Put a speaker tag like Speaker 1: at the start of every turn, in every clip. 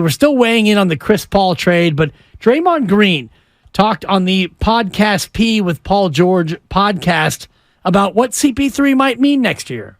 Speaker 1: We're still weighing in on the Chris Paul trade, but Draymond Green talked on the Podcast P with Paul George podcast about what CP3 might mean next year.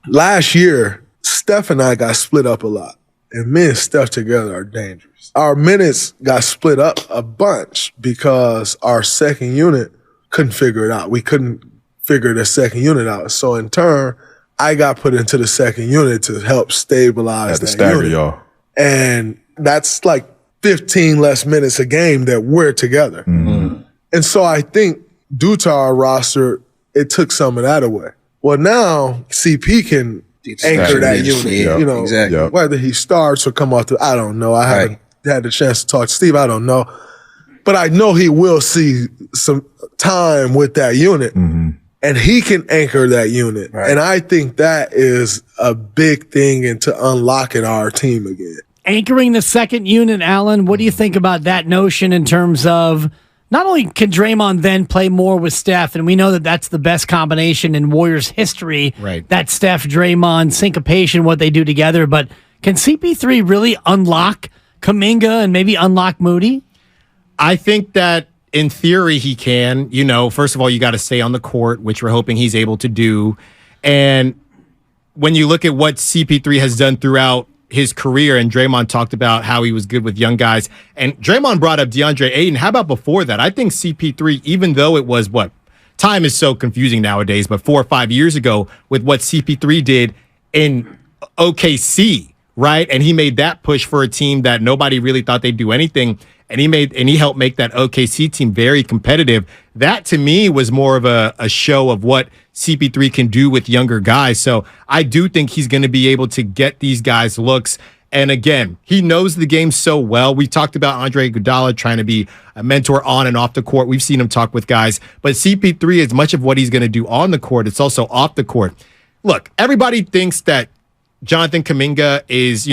Speaker 2: Last year, Steph and I got split up a lot, and me and Steph together are dangerous. Our minutes got split up a bunch because our second unit couldn't figure it out. We couldn't figure the second unit out. So in turn, I got put into the second unit to help stabilize that unit. Y'all. And that's like 15 less minutes a game that we're together. Mm-hmm. And so I think due to our roster, it took some of that away. Well, now CP can anchor that unit.
Speaker 3: Yeah,
Speaker 2: you know,
Speaker 3: exactly.
Speaker 2: Whether he starts or come off I don't know. I haven't had the chance to talk to Steve. I don't know. But I know he will see some time with that unit. Mm-hmm. And he can anchor that unit. Right. And I think that is a big thing into unlocking our team again.
Speaker 1: Anchoring the second unit, Allen, what do you think about that notion in terms of not only can Draymond then play more with Steph, and we know that that's the best combination in Warriors history, right? That Steph, Draymond, syncopation, what they do together, but can CP3 really unlock Kuminga and maybe unlock Moody?
Speaker 4: I think that in theory, he can. You know, first of all, you got to stay on the court, which we're hoping he's able to do. And when you look at what CP3 has done throughout his career, and Draymond talked about how he was good with young guys, and Draymond brought up DeAndre Ayton. How about before that? I think CP3, even though it was time is so confusing nowadays, but 4 or 5 years ago with what CP3 did in OKC, right? And he made that push for a team that nobody really thought they'd do anything. And he helped make that OKC team very competitive. That to me was more of a show of what CP3 can do with younger guys. So I do think he's going to be able to get these guys looks. And again, he knows the game so well. We talked about Andre Iguodala trying to be a mentor on and off the court. We've seen him talk with guys. But CP3, as much of what he's going to do on the court, it's also off the court. Look, everybody thinks that Jonathan Kuminga is,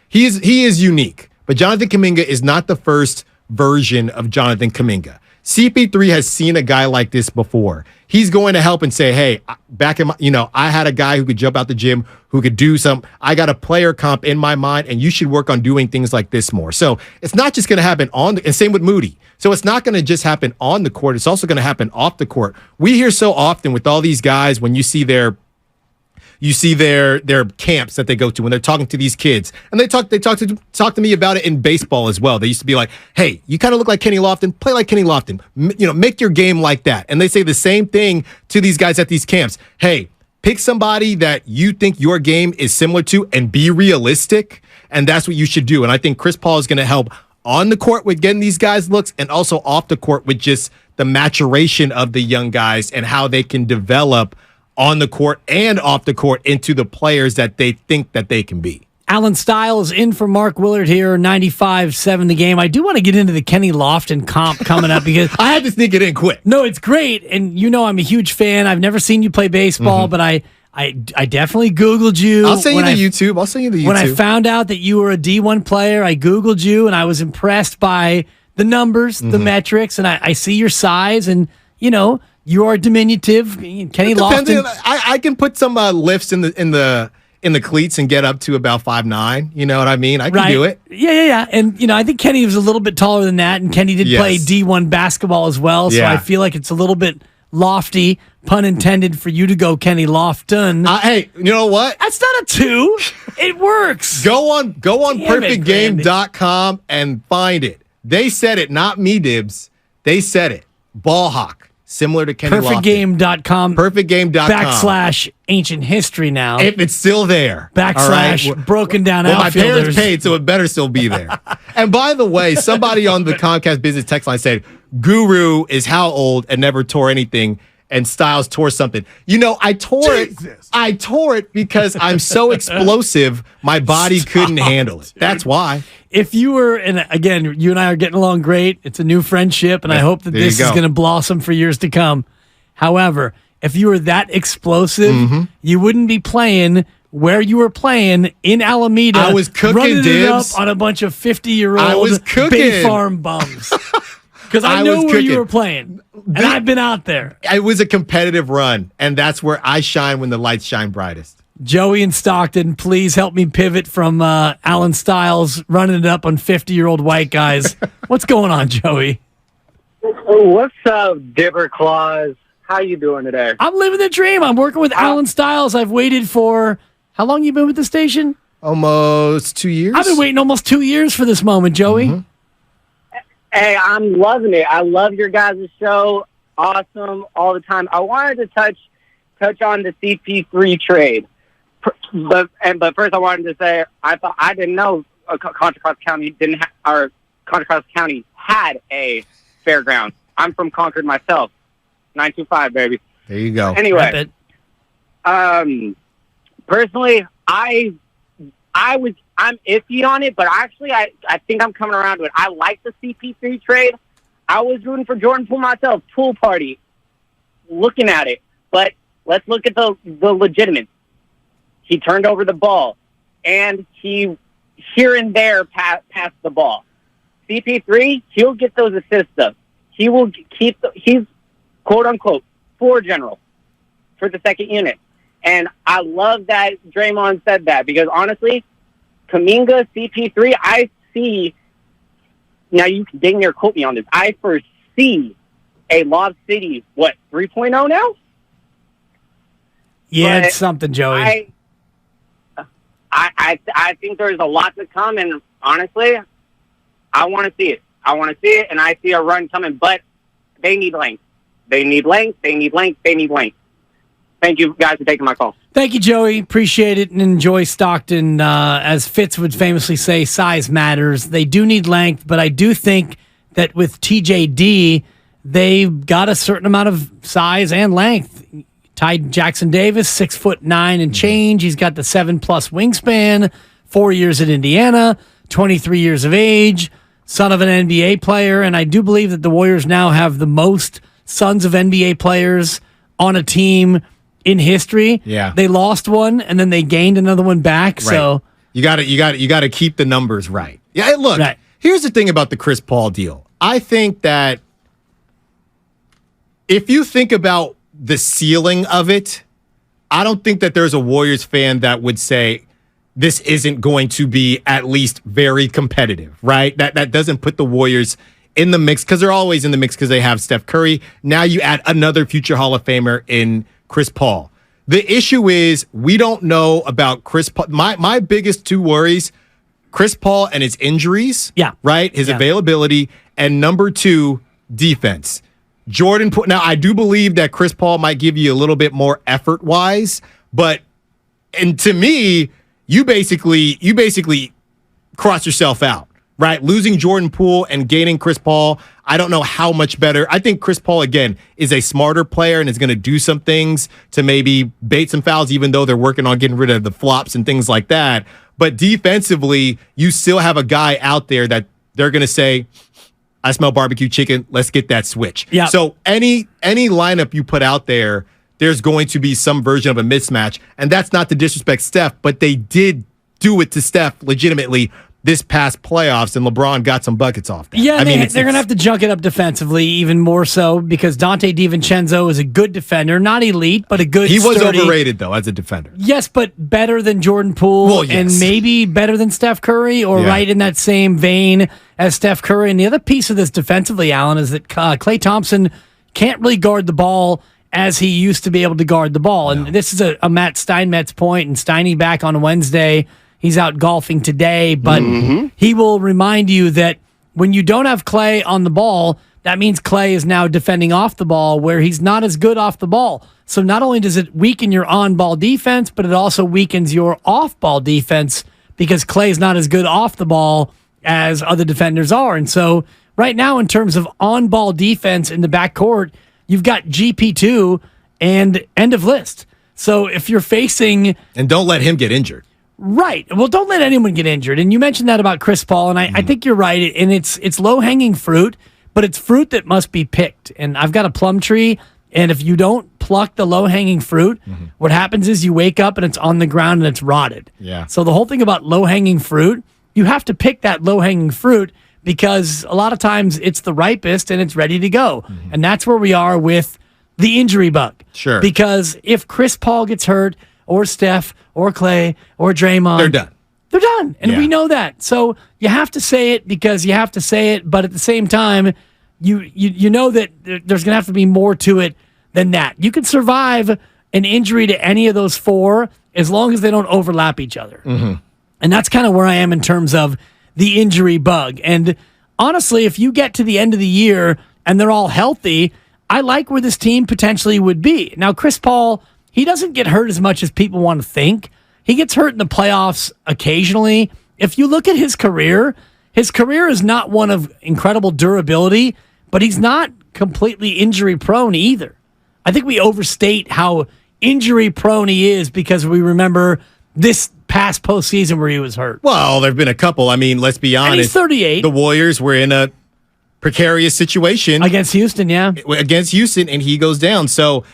Speaker 4: he is unique. But Jonathan Kuminga is not the first version of Jonathan Kuminga. CP3 has seen a guy like this before. He's going to help and say, hey, back in I had a guy who could jump out the gym, who could do something. I got a player comp in my mind, and you should work on doing things like this more. So it's not just going to happen and same with Moody. So it's not going to just happen on the court. It's also going to happen off the court. We hear so often with all these guys, when you see their camps that they go to when they're talking to these kids, and they talk to me about it in baseball as well. They used to be like, hey, you kind of look like Kenny Lofton, play like Kenny Lofton, make your game like that. And they say the same thing to these guys at these camps. Hey, pick somebody that you think your game is similar to and be realistic. And that's what you should do. And I think Chris Paul is going to help on the court with getting these guys looks, and also off the court with just the maturation of the young guys and how they can develop on the court and off the court into the players that they think that they can be.
Speaker 1: Alan Stiles in for Mark Willard here, 95-7 the game. I do want to get into the Kenny Lofton comp coming up because
Speaker 4: I had to sneak it in quick.
Speaker 1: No, it's great. And I'm a huge fan. I've never seen you play baseball, but I definitely Googled you.
Speaker 4: I'll send you the YouTube.
Speaker 1: When I found out that you were a D1 player, I Googled you, and I was impressed by the numbers, the metrics, and I see your size, and, you are diminutive. Kenny Lofton.
Speaker 4: I can put some lifts in the cleats and get up to about 5'9". You know what I mean? I can do it.
Speaker 1: Yeah. And I think Kenny was a little bit taller than that, and Kenny did play D1 basketball as well. So I feel like it's a little bit lofty, pun intended, for you to go Kenny Lofton.
Speaker 4: Hey, you know what?
Speaker 1: That's not a 2. It works.
Speaker 4: Go on perfectgame.com and find it. They said it, not me, Dibs. They said it. Ball hawk. Similar to Kenny Lofton.
Speaker 1: Perfectgame.com.
Speaker 4: Perfectgame.com.
Speaker 1: / ancient history now.
Speaker 4: If it's still there.
Speaker 1: / broken down outfielders.
Speaker 4: My parents paid, so it better still be there. And by the way, somebody on the Comcast Business text line said, Guru is how old and never tore anything, and Styles tore something. I tore it. I tore it because I'm so explosive, my body couldn't handle it. That's why.
Speaker 1: If you were, and again, you and I are getting along great. It's a new friendship, and I hope that this is going to blossom for years to come. However, if you were that explosive, you wouldn't be playing where you were playing in Alameda.
Speaker 4: I was cooking,
Speaker 1: running
Speaker 4: Dibs.
Speaker 1: it up on a bunch of 50-year-old Bay Farm bums. Because I know where you were playing, and I've been out there.
Speaker 4: It was a competitive run, and that's where I shine when the lights shine brightest.
Speaker 1: Joey in Stockton, please help me pivot from Allen Styles running it up on 50-year-old white guys. What's going on, Joey?
Speaker 3: What's up, Dibber Claus? How you doing today?
Speaker 1: I'm living the dream. I'm working with Allen Styles. I've waited for, how long you been with the station?
Speaker 4: Almost 2 years.
Speaker 1: I've been waiting almost 2 years for this moment, Joey.
Speaker 3: Mm-hmm. Hey, I'm loving it. I love your guys' show. Awesome all the time. I wanted to touch on the CP3 trade. But first, I wanted to say I didn't know Contra Costa County Contra Costa County had a fairground. I'm from Concord myself. 925, baby.
Speaker 4: There you go.
Speaker 3: Anyway, personally, I'm iffy on it, but actually, I think I'm coming around to it. I like the CP3 trade. I was rooting for Jordan Poole myself. Pool party, looking at it, but let's look at the legitimate. He turned over the ball, and he here and there passed the ball. CP3, he'll get those assists up. He will he's quote unquote floor general for the second unit, and I love that Draymond said that because honestly, Kuminga, CP3, I see. Now you can dang near quote me on this. I foresee a Lob City 3.0 now.
Speaker 1: Yeah,
Speaker 3: but
Speaker 1: it's something, Joey.
Speaker 3: I think there's a lot to come, and honestly, I want to see it. I want to see it, and I see a run coming, but they need length. They need length. They need length. They need length. Thank you guys for taking my call.
Speaker 1: Thank you, Joey. Appreciate it and enjoy Stockton. As Fitz would famously say, size matters. They do need length, but I do think that with TJD, they've got a certain amount of size and length. Tied Jackson Davis, 6'9" and change. He's got the 7+ wingspan, 4 years at Indiana, 23 years of age, son of an NBA player. And I do believe that the Warriors now have the most sons of NBA players on a team in history.
Speaker 4: Yeah.
Speaker 1: They lost one and then they gained another one back. Right. So
Speaker 4: you got to keep the numbers right. Yeah, look. Right. Here's the thing about the Chris Paul deal. I think that if you think about the ceiling of it, I don't think that there's a Warriors fan that would say this isn't going to be at least very competitive, right? That doesn't put the Warriors in the mix because they're always in the mix because they have Steph Curry. Now you add another future Hall of Famer in Chris Paul. The issue is we don't know about Chris Paul. My biggest two worries, Chris Paul and his injuries, right? His availability, and number two, defense. Jordan, now I do believe that Chris Paul might give you a little bit more effort-wise, and to me, you basically cross yourself out, right? Losing Jordan Poole and gaining Chris Paul, I don't know how much better. I think Chris Paul, again, is a smarter player and is going to do some things to maybe bait some fouls, even though they're working on getting rid of the flops and things like that. But defensively, you still have a guy out there that they're going to say, I smell barbecue chicken. Let's get that switch. Yeah. So any lineup you put out there, there's going to be some version of a mismatch. And that's not to disrespect Steph, but they did do it to Steph legitimately this past playoffs, and LeBron got some buckets off that.
Speaker 1: Yeah, they're going to have to junk it up defensively even more so because Dante DiVincenzo is a good defender. Not elite, but a good
Speaker 4: He was overrated, though, as a defender.
Speaker 1: Yes, but better than Jordan Poole and maybe better than Steph Curry or right in that same vein as Steph Curry. And the other piece of this defensively, Allen, is that Klay Thompson can't really guard the ball as he used to be able to guard the ball. And this is a Matt Steinmetz point, and Steiny back on Wednesday. He's out golfing today, but he will remind you that when you don't have Klay on the ball, that means Klay is now defending off the ball where he's not as good off the ball. So not only does it weaken your on-ball defense, but it also weakens your off-ball defense because Klay's not as good off the ball as other defenders are. And so right now, in terms of on-ball defense in the backcourt, you've got GP2 and end of list. So if you're facing...
Speaker 4: And don't let him get injured.
Speaker 1: Right. Well, don't let anyone get injured. And you mentioned that about Chris Paul, and I think you're right. And it's low-hanging fruit, but it's fruit that must be picked. And I've got a plum tree, and if you don't pluck the low-hanging fruit, what happens is you wake up and it's on the ground and it's rotted.
Speaker 4: Yeah.
Speaker 1: So the whole thing about low-hanging fruit, you have to pick that low-hanging fruit because a lot of times it's the ripest and it's ready to go. And that's where we are with the injury bug.
Speaker 4: Sure.
Speaker 1: Because if Chris Paul gets hurt or Steph or Clay or Draymond.
Speaker 4: They're done.
Speaker 1: They're done. And we know that. So you have to say it because you have to say it. But at the same time, you know that there's going to have to be more to it than that. You can survive an injury to any of those four as long as they don't overlap each other. Mm-hmm. And that's kind of where I am in terms of the injury bug. And honestly, if you get to the end of the year and they're all healthy, I like where this team potentially would be. Now, Chris Paul, he doesn't get hurt as much as people want to think. He gets hurt in the playoffs occasionally. If you look at his career is not one of incredible durability, but he's not completely injury prone either. I think we overstate how injury prone he is because we remember this past postseason where he was hurt.
Speaker 4: Well, there have been a couple. I mean, let's be honest.
Speaker 1: And he's 38.
Speaker 4: The Warriors were in a precarious situation.
Speaker 1: Against Houston, yeah.
Speaker 4: Against Houston, and he goes down. So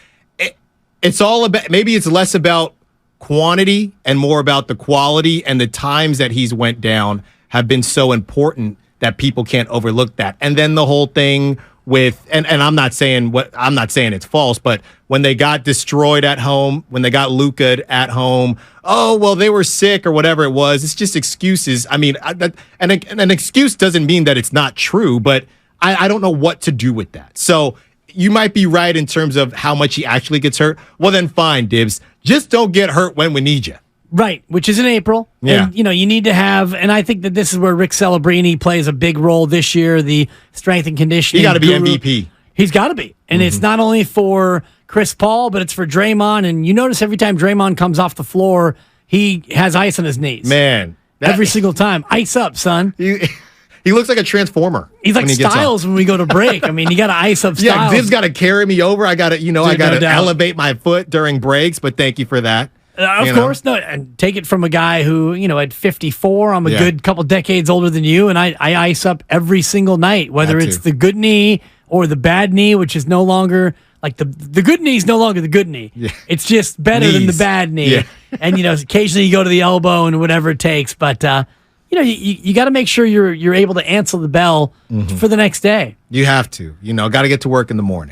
Speaker 4: it's all about, maybe it's less about quantity and more about the quality, and the times that he's went down have been so important that people can't overlook that. And then the whole thing with, and I'm not saying it's false, but when they got destroyed at home, when they got Luka at home, oh, well, they were sick or whatever it was. It's just excuses. I mean, an excuse doesn't mean that it's not true, but I don't know what to do with that. So you might be right in terms of how much he actually gets hurt. Well, then fine, Dibs. Just don't get hurt when we need you.
Speaker 1: Right, which is in April.
Speaker 4: Yeah.
Speaker 1: And, you need to have, and I think that this is where Rick Celebrini plays a big role this year, the strength and conditioning.
Speaker 4: He got to be
Speaker 1: guru.
Speaker 4: MVP.
Speaker 1: He's got to be. And it's not only for Chris Paul, but it's for Draymond. And you notice every time Draymond comes off the floor, he has ice on his knees.
Speaker 4: Man.
Speaker 1: Every single time. Ice up, son.
Speaker 4: He looks like a transformer.
Speaker 1: He's like Styles when we go to break. I mean, you got to ice up Styles.
Speaker 4: Yeah, Dibs got to carry me over. I got to, elevate my foot during breaks, but thank you for that.
Speaker 1: Of course, no. And take it from a guy who, at 54, I'm a good couple decades older than you, and I ice up every single night, whether it's the good knee or the bad knee, which is no longer, like the good knee is no longer the good knee. Yeah. It's just better than the bad knee. Yeah. And, occasionally you go to the elbow and whatever it takes, but, you got to make sure you're able to answer the bell for the next day.
Speaker 4: You have to. Got to get to work in the morning.